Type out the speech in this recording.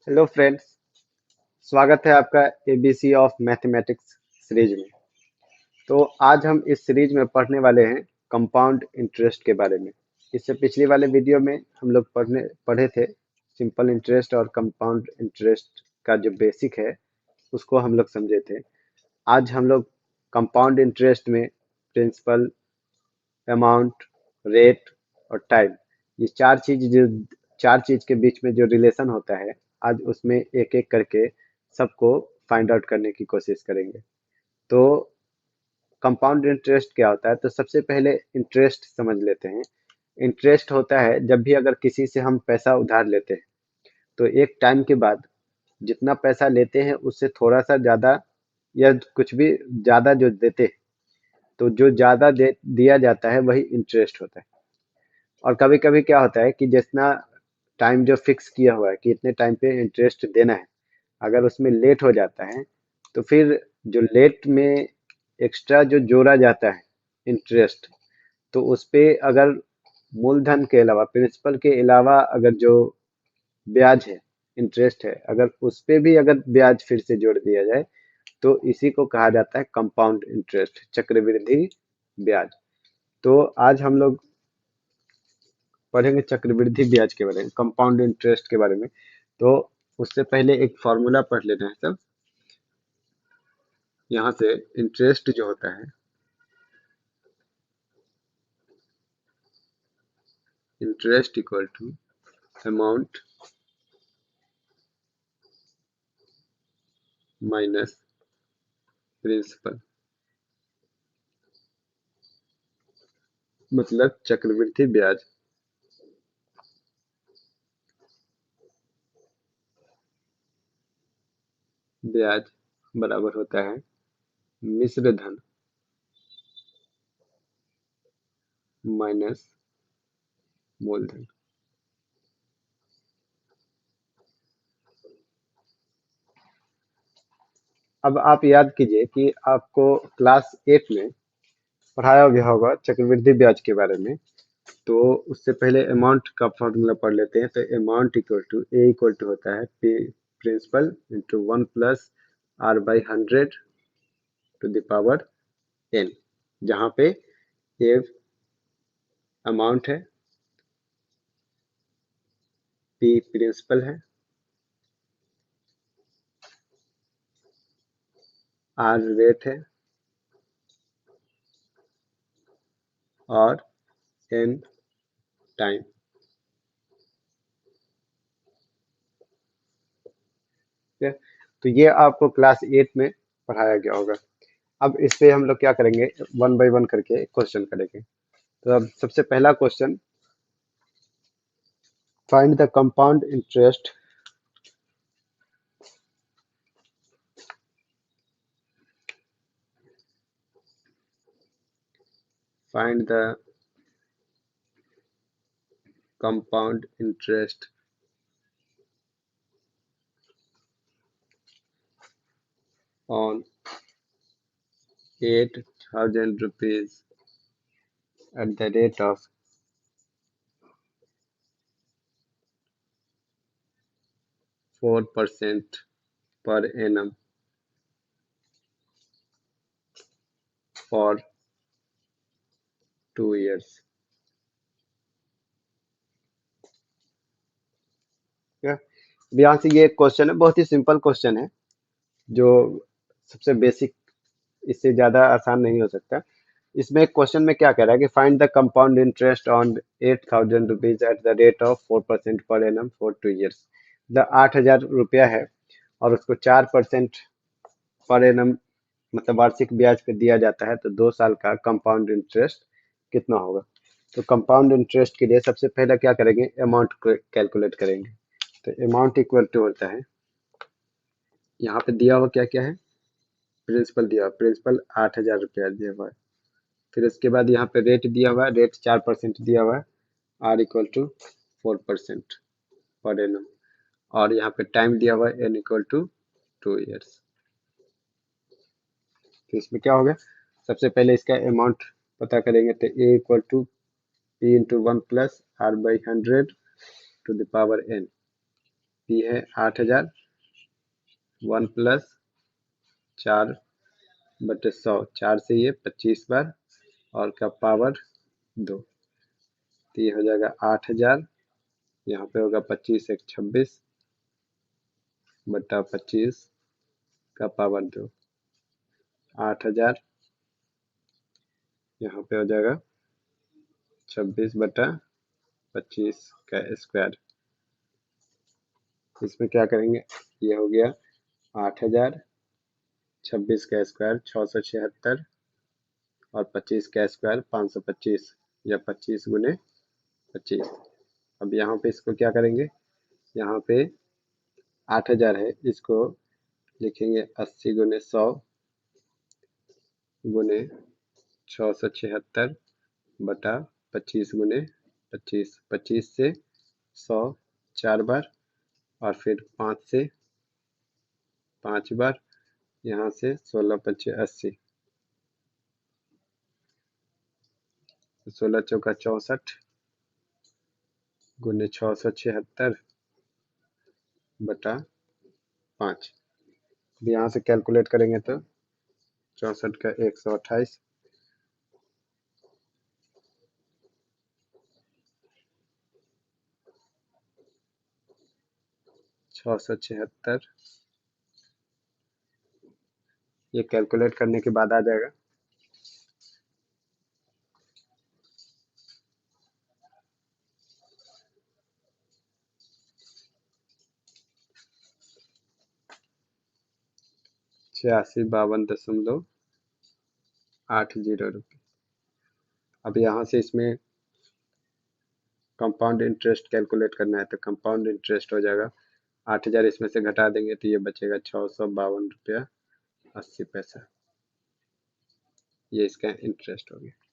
Hello friends. स्वागत है आपका एबीसी ऑफ मैथमेटिक्स सीरीज में। तो आज हम इस सीरीज में पढ़ने वाले हैं कंपाउंड इंटरेस्ट के बारे में। इससे पिछली वाले वीडियो में हम लोग पढ़े थे सिंपल इंटरेस्ट और कंपाउंड इंटरेस्ट का जो बेसिक है उसको हम लोग समझे थे। आज हम लोग कंपाउंड इंटरेस्ट में प्रिंसिपल, अमाउंट, रेट और टाइम, ये चार चीज के बीच में जो रिलेशन होता है, आज उसमें एक एक करके सबको फाइंड आउट करने की कोशिश करेंगे। तो कंपाउंड इंटरेस्ट क्या होता है, तो सबसे पहले इंटरेस्ट समझ लेते हैं। इंटरेस्ट होता है जब भी अगर किसी से हम पैसा उधार लेते हैं तो एक टाइम के बाद जितना पैसा लेते हैं उससे थोड़ा सा ज्यादा या कुछ भी ज्यादा जो देते हैं, तो जो ज्यादा दिया जाता है वही इंटरेस्ट होता है। और कभी कभी क्या होता है कि जितना टाइम जो फिक्स किया हुआ है कि इतने टाइम पे इंटरेस्ट देना है, अगर उसमें लेट हो जाता है तो फिर जो लेट में एक्स्ट्रा जो जोड़ा जाता है इंटरेस्ट, तो उस पे अगर मूलधन के अलावा, प्रिंसिपल के अलावा अगर जो ब्याज है, इंटरेस्ट है, अगर उस पे भी अगर ब्याज फिर से जोड़ दिया जाए तो इसी को कहा जाता है कंपाउंड इंटरेस्ट, चक्रवृद्धि ब्याज। तो आज हम लोग पढ़ेंगे चक्रवृद्धि ब्याज के बारे में, कंपाउंड इंटरेस्ट के बारे में। तो उससे पहले एक फॉर्मूला पढ़ लेना है सब। यहाँ से इंटरेस्ट जो होता है, interest equal to amount minus principal, मतलब चक्रवृद्धि ब्याज ब्याज बराबर होता है मिश्र धन माइनस मूलधन। अब आप याद कीजिए कि आपको क्लास 8 में पढ़ाया गया होगा चक्रवृद्धि ब्याज के बारे में। तो उससे पहले अमाउंट का फॉर्मूला पढ़ लेते हैं। तो amount equal to A equal to होता है P principal into 1 + r/100 to the power n, जहाँ पे ए अमाउंट है, पी प्रिंसिपल है, आर रेट है और एन टाइम। ठीक है, तो ये आपको क्लास 8 में पढ़ाया गया होगा। अब इस पे हम लोग क्या करेंगे, वन बाय वन करके क्वेश्चन करेंगे। तो अब सबसे पहला question, find the compound interest find the compound interest on 8,000 rupees at the rate of 4% per annum for 2 years। ठीक है, अब यहाँ से ये क्वेश्चन है, बहुत ही सिंपल क्वेश्चन है, जो सबसे बेसिक, इससे ज्यादा आसान नहीं हो सकता। इसमें क्वेश्चन में क्या कह रहा है कि find the compound interest on 8,000 rupees at the rate of 4% per annum for 2 years। The 8,000 रुपया है और उसको 4% पर एनम मतलब वार्षिक ब्याज पे दिया जाता है, तो 2 साल का कंपाउंड इंटरेस्ट कितना होगा। तो कंपाउंड इंटरेस्ट के लिए सबसे पहले क्या करेंगे, अमाउंट कैलकुलेट करेंगे। तो अमाउंट इक्वल टू होता है, यहाँ पे दिया हुआ क्या क्या है, प्रिंसिपल दिया हुआ, प्रिंसिपल 8,000 रुपया दिया हुआ है। फिर उसके बाद यहाँ पे रेट दिया हुआ है, रेट 4% दिया हुआ है, are equal to 4% per annum. और यहाँ पे टाइम दिया हुआ है, एन इक्वल टू 2 years। तो इसमें क्या होगा, सबसे पहले इसका अमाउंट पता करेंगे। तो A equal to P into 1 + r/100 to the power n। P है 8,000, 1+4/100, 4 से ये 25 बार और का पावर 2, तो ये हो जाएगा 8,000, यहाँ पे होगा 25 एक 26/25 का पावर 2, 8,000, यहाँ पे हो जाएगा 26/25 का स्क्वायर। इसमें क्या करेंगे, ये हो गया 8,000, 26 का स्क्वायर 676 और 25 का स्क्वायर 525 या 25 × 25। अब यहाँ पे इसको क्या करेंगे, यहाँ पे 8,000 है, इसको लिखेंगे 80×100/676/25 25 से 100 4 बार और फिर 5 से 5 बार, यहाँ से 16×5 = 80, 16 चौका 64 × 676/5। यहाँ से कैलकुलेट करेंगे तो 64 का 128, 676, ये कैलकुलेट करने के बाद आ जाएगा 8652.80 रुपये। अब यहाँ से इसमें कंपाउंड इंटरेस्ट कैलकुलेट करना है, तो कंपाउंड इंटरेस्ट हो जाएगा 8,000, इसमें से घटा देंगे तो ये बचेगा 652.80 रुपया। ये इसका इंटरेस्ट हो गया।